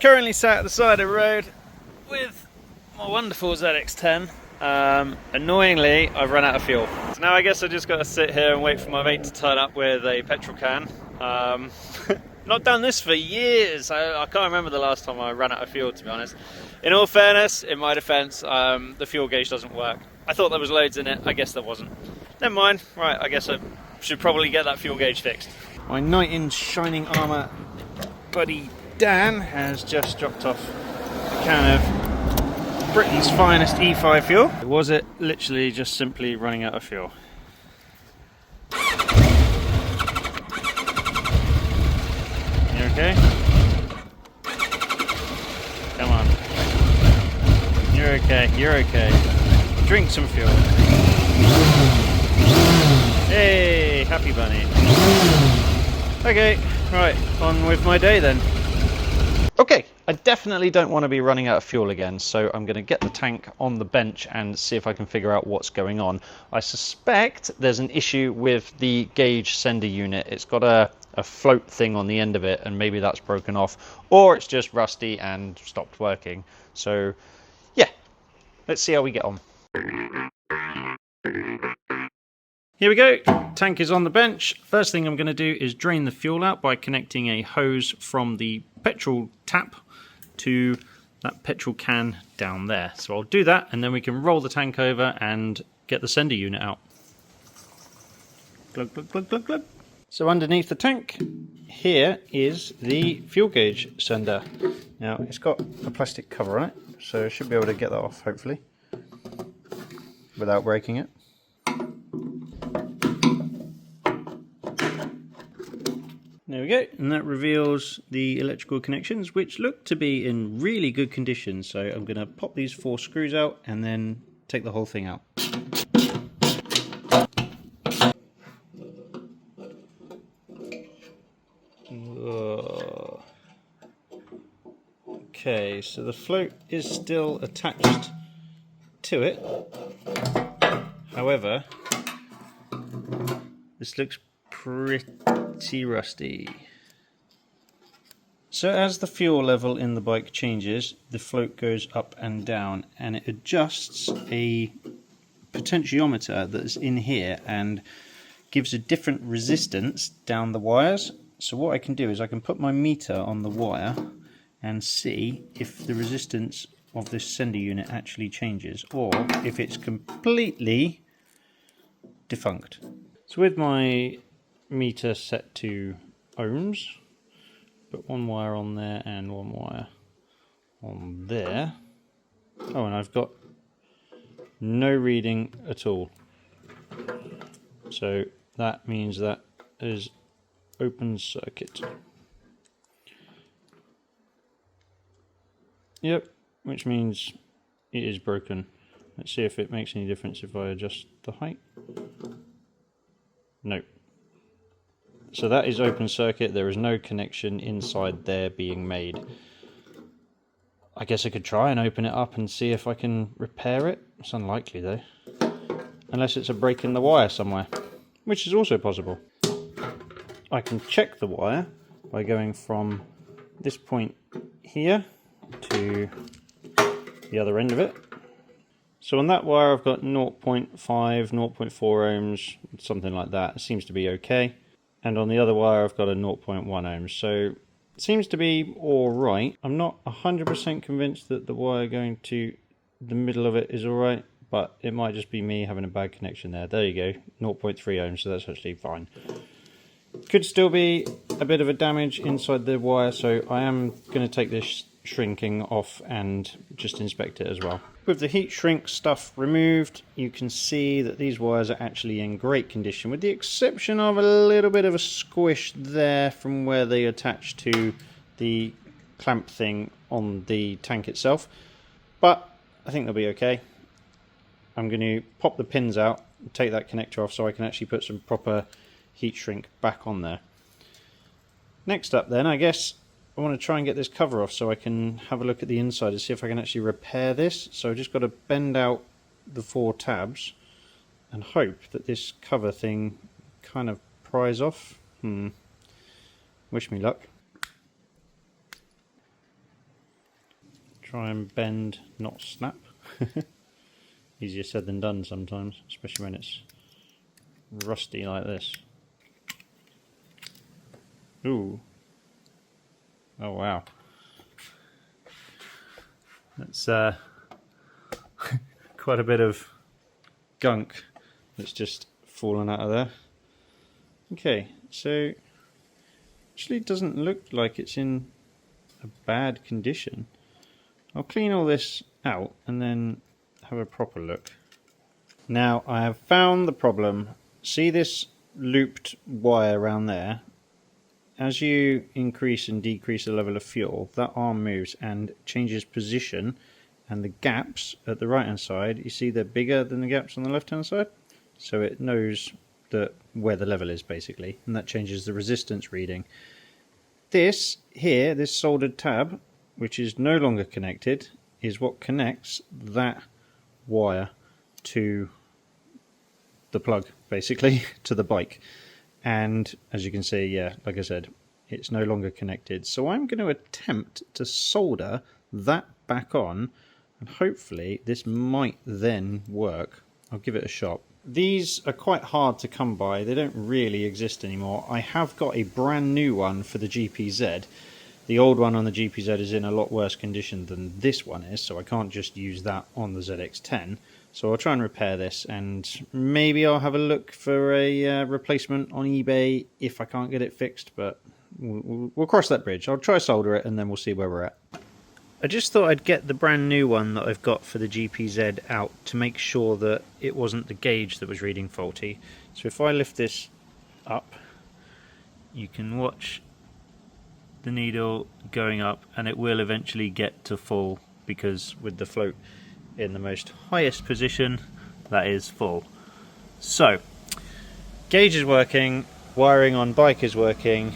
Currently sat at the side of the road with my wonderful ZX-10. Annoyingly, I've run out of fuel. So now I guess I just got to sit here and wait for my mate to turn up with a petrol can. Not done this for years. I can't remember the last time I ran out of fuel, to be honest. In all fairness, in my defence, the fuel gauge doesn't work. I thought there was loads in it, I guess there wasn't. Never mind, right, I guess I should probably get that fuel gauge fixed. My knight in shining armour buddy Dan has just dropped off a can of Britain's finest E5 fuel. Was it literally just simply running out of fuel? You okay? Come on. You're okay, you're okay. Drink some fuel. Hey, happy bunny. Okay, right, on with my day then. Okay, I definitely don't want to be running out of fuel again, so I'm going to get the tank on the bench and see if I can figure out what's going on. I suspect there's an issue with the gauge sender unit. It's got a float thing on the end of it, and maybe that's broken off, or it's just rusty and stopped working. So, yeah, let's see how we get on. Here we go, tank is on the bench. First thing I'm going to do is drain the fuel out by connecting a hose from the petrol tap to that petrol can down there. So I'll do that and then we can roll the tank over and get the sender unit out. Glug, glug, glug, glug, glug. So underneath the tank, here is the fuel gauge sender. Now it's got a plastic cover on it, so I should be able to get that off hopefully without breaking it. There we go, and that reveals the electrical connections, which look to be in really good condition. So I'm going to pop these 4 screws out and then take the whole thing out. Okay, so the float is still attached to it. However, this looks pretty rusty. So as the fuel level in the bike changes, the float goes up and down, and it adjusts a potentiometer that's in here and gives a different resistance down the wires. So what I can do is I can put my meter on the wire and see if the resistance of this sender unit actually changes, or if it's completely defunct. So with my meter set to ohms, put one wire on there and one wire on there. Oh, and I've got no reading at all. So that means that is open circuit. Yep, which means it is broken. Let's see if it makes any difference if I adjust the height. Nope. So that is open circuit, there is no connection inside there being made. I guess I could try and open it up and see if I can repair it. It's unlikely though. Unless it's a break in the wire somewhere, which is also possible. I can check the wire by going from this point here to the other end of it. So on that wire I've got 0.5, 0.4 ohms, something like that. It seems to be okay. And on the other wire I've got a 0.1 ohms, so it seems to be alright. I'm not 100% convinced that the wire going to the middle of it is alright, but it might just be me having a bad connection there. There you go, 0.3 ohms, so that's actually fine. Could still be a bit of a damage inside the wire, so I am going to take this shrinking off and just inspect it as well. With the heat shrink stuff removed, you can see that these wires are actually in great condition, with the exception of a little bit of a squish there from where they attach to the clamp thing on the tank itself, but I think they'll be okay. I'm going to pop the pins out and take that connector off so I can actually put some proper heat shrink back on there. Next up then, I guess I want to try and get this cover off so I can have a look at the inside and see if I can actually repair this. So I've just got to bend out the 4 tabs and hope that this cover thing kind of pries off. Wish me luck. try and bend, not snap. Easier said than done sometimes, especially when it's rusty like this. Ooh. Oh wow. That's quite a bit of gunk that's just fallen out of there. Okay, so actually it doesn't look like it's in a bad condition. I'll clean all this out and then have a proper look. Now I have found the problem. See this looped wire around there? As you increase and decrease the level of fuel, that arm moves and changes position, and the gaps at the right hand side, you see they're bigger than the gaps on the left hand side, so it knows that where the level is basically, and that changes the resistance reading. This here, this soldered tab, which is no longer connected, is what connects that wire to the plug, basically, to the bike. And as you can see, yeah, like I said, it's no longer connected. So I'm going to attempt to solder that back on, and hopefully this might then work. I'll give it a shot. These are quite hard to come by. They don't really exist anymore. I have got a brand new one for the GPZ. The old one on the GPZ is in a lot worse condition than this one is, so I can't just use that on the ZX-10. So I'll try and repair this, and maybe I'll have a look for a replacement on eBay if I can't get it fixed, but we'll cross that bridge. I'll try solder it and then we'll see where we're at. I just thought I'd get the brand new one that I've got for the GPZ out to make sure that it wasn't the gauge that was reading faulty. So if I lift this up, you can watch the needle going up, and it will eventually get to full, because with the float in the most highest position, that is full. So gauge is working, wiring on bike is working,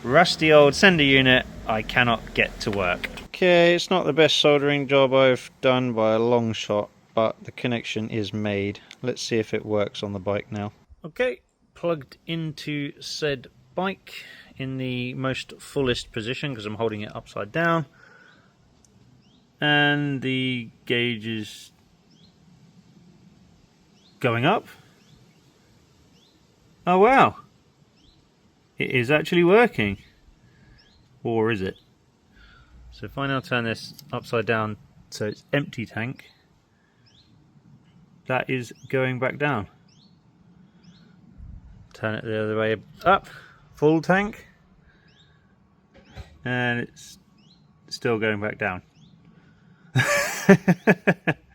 rusty old sender unit I cannot get to work. Okay, it's not the best soldering job I've done by a long shot, but the connection is made. Let's see if it works on the bike now. Okay, plugged into said bike in the most fullest position because I'm holding it upside down, and the gauge is going up. Oh wow, it is actually working. Or is it? So if I now turn this upside down so it's empty tank, that is going back down. Turn it the other way up, full tank, and it's still going back down.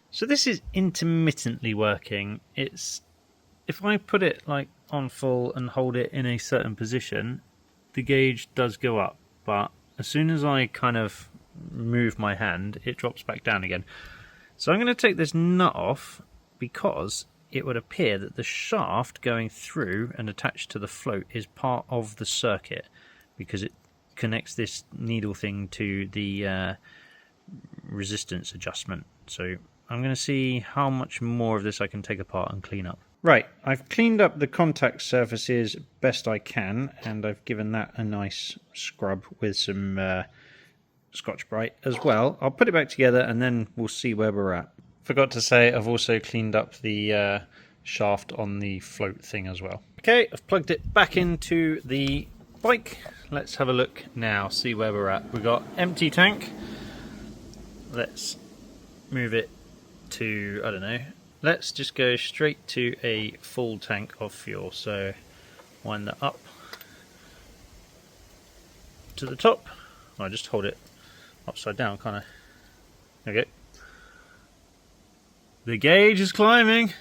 So this is intermittently working. It's, if I put it like on full and hold it in a certain position, the gauge does go up, but as soon as I kind of move my hand, it drops back down again. So I'm going to take this nut off, because it would appear that the shaft going through and attached to the float is part of the circuit, because it connects this needle thing to the resistance adjustment. So I'm going to see how much more of this I can take apart and clean up. Right, I've cleaned up the contact surfaces best I can, and I've given that a nice scrub with some Scotch-Brite as well. I'll put it back together and then we'll see where we're at. Forgot to say, I've also cleaned up the shaft on the float thing as well. Okay, I've plugged it back into the bike. Let's have a look now, see where we're at. We've got empty tank. Let's move it to, I don't know, let's just go straight to a full tank of fuel. So wind that up to the top. I just hold it upside down, can't I? Okay. The gauge is climbing.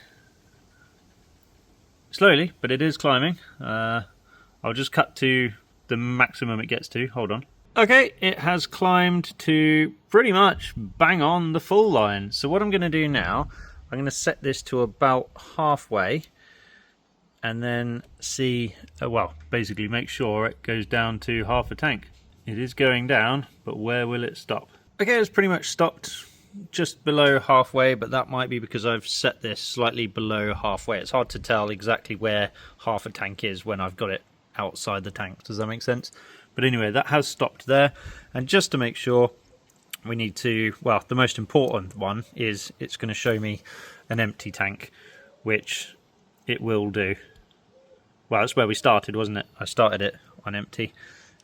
Slowly, but it is climbing. I'll just cut to the maximum it gets to. Hold on. Okay, it has climbed to pretty much bang on the full line. So what I'm going to do now, I'm going to set this to about halfway and then see, well, basically make sure it goes down to half a tank. It is going down, but where will it stop? Okay, it's pretty much stopped just below halfway, but that might be because I've set this slightly below halfway. It's hard to tell exactly where half a tank is when I've got it outside the tank. Does that make sense? But anyway, that has stopped there. And just to make sure, we need to, well, the most important one is it's going to show me an empty tank, which it will do. Well, that's where we started, wasn't it? I started it on empty,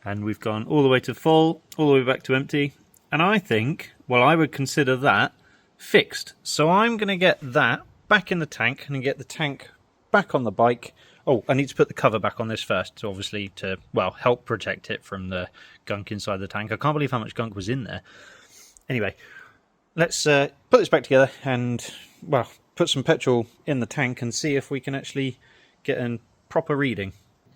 and we've gone all the way to full, all the way back to empty, and I think, well, I would consider that fixed. So I'm going to get that back in the tank and get the tank back on the bike. Oh, I need to put the cover back on this first, so obviously to, well, help protect it from the gunk inside the tank. I can't believe how much gunk was in there. Anyway, let's put this back together and, well, put some petrol in the tank and see if we can actually get a proper reading.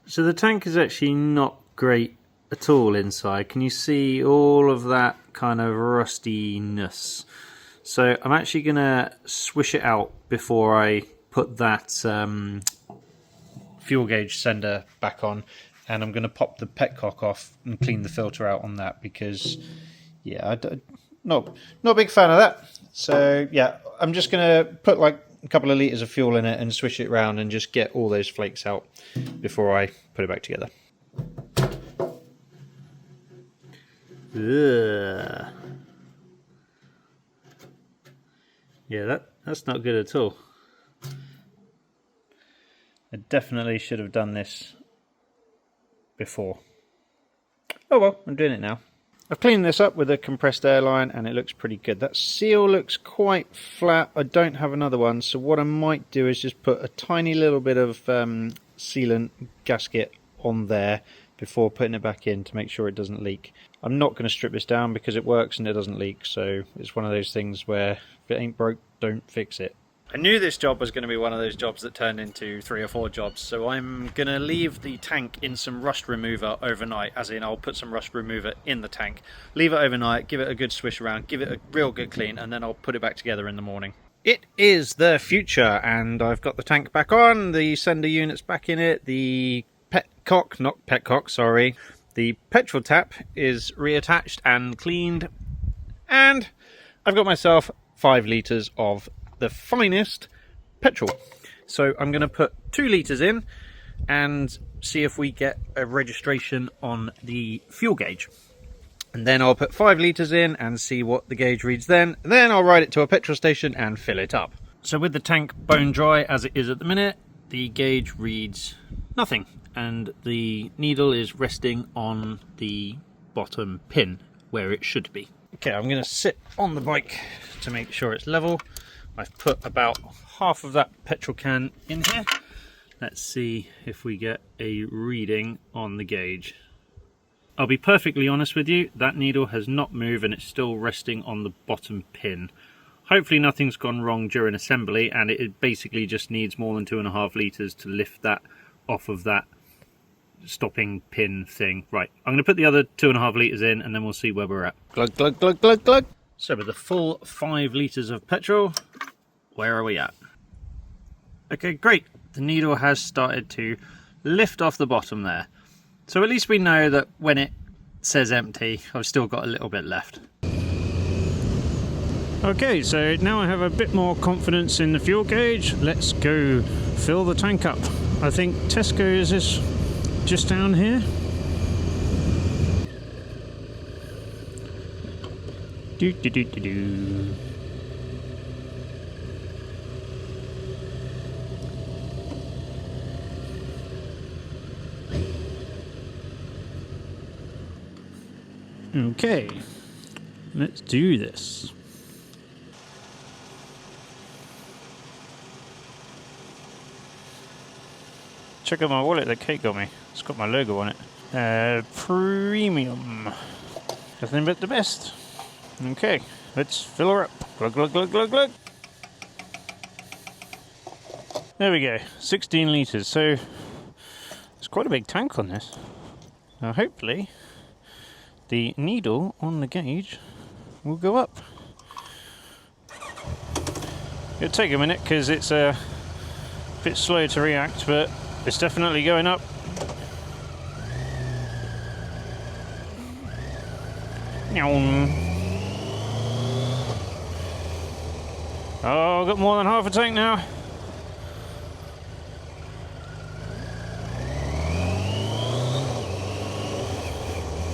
So the tank is actually not great at all inside. Can you see all of that kind of rustiness? So I'm actually going to swish it out before I put that fuel gauge sender back on, and I'm going to pop the petcock off and clean the filter out on that because, yeah, not a big fan of that. So yeah, I'm just going to put like a couple of litres of fuel in it and swish it around and just get all those flakes out before I put it back together. Ugh. Yeah, that's not good at all. I definitely should have done this before. Oh well, I'm doing it now. I've cleaned this up with a compressed air line and it looks pretty good. That seal looks quite flat. I don't have another one, so what I might do is just put a tiny little bit of sealant gasket on there before putting it back in to make sure it doesn't leak. I'm not going to strip this down because it works and it doesn't leak, so it's one of those things where if it ain't broke, don't fix it. I knew this job was going to be one of those jobs that turned into 3 or 4 jobs, so I'm going to leave the tank in some rust remover overnight, as in I'll put some rust remover in the tank, leave it overnight, give it a good swish around, give it a real good clean, and then I'll put it back together in the morning. It is the future, and I've got the tank back on, the sender unit's back in it, the the petrol tap is reattached and cleaned, and I've got myself 5 litres of the finest petrol. So I'm going to put 2 litres in and see if we get a registration on the fuel gauge. And then I'll put 5 litres in and see what the gauge reads then. And then I'll ride it to a petrol station and fill it up. So with the tank bone dry as it is at the minute, the gauge reads nothing. And the needle is resting on the bottom pin where it should be. Okay, I'm going to sit on the bike to make sure it's level. I've put about half of that petrol can in here. Let's see if we get a reading on the gauge. I'll be perfectly honest with you, that needle has not moved and it's still resting on the bottom pin. Hopefully nothing's gone wrong during assembly and it basically just needs more than 2.5 litres to lift that off of that stopping pin thing. Right, I'm going to put the other 2.5 litres in and then we'll see where we're at. Glug, glug, glug, glug, glug. So with the full 5 litres of petrol, where are we at? Okay, great. The needle has started to lift off the bottom there. So at least we know that when it says empty, I've still got a little bit left. Okay, so now I have a bit more confidence in the fuel gauge. Let's go fill the tank up. I think Tesco's is just down here. Do do do do do. Okay, let's do this. Check out my wallet that Kate got me. It's got my logo on it. Premium. Nothing but the best. Okay, let's fill her up. Glug, glug, glug, glug, glug. There we go, 16 litres. So it's quite a big tank on this. Now hopefully the needle on the gauge will go up. It'll take a minute because it's a bit slow to react, but it's definitely going up. Oh, I've got more than half a tank now.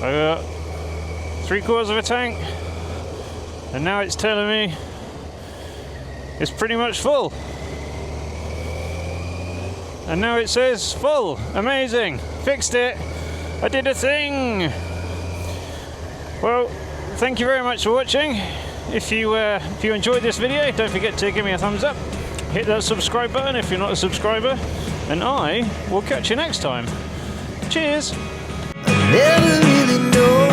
I got 3/4 of a tank. And now it's telling me it's pretty much full. And now it says full. Amazing. Fixed it. I did a thing. Well, thank you very much for watching. If you enjoyed this video, don't forget to give me a thumbs up. Hit that subscribe button if you're not a subscriber. And I will catch you next time. Cheers. I never really know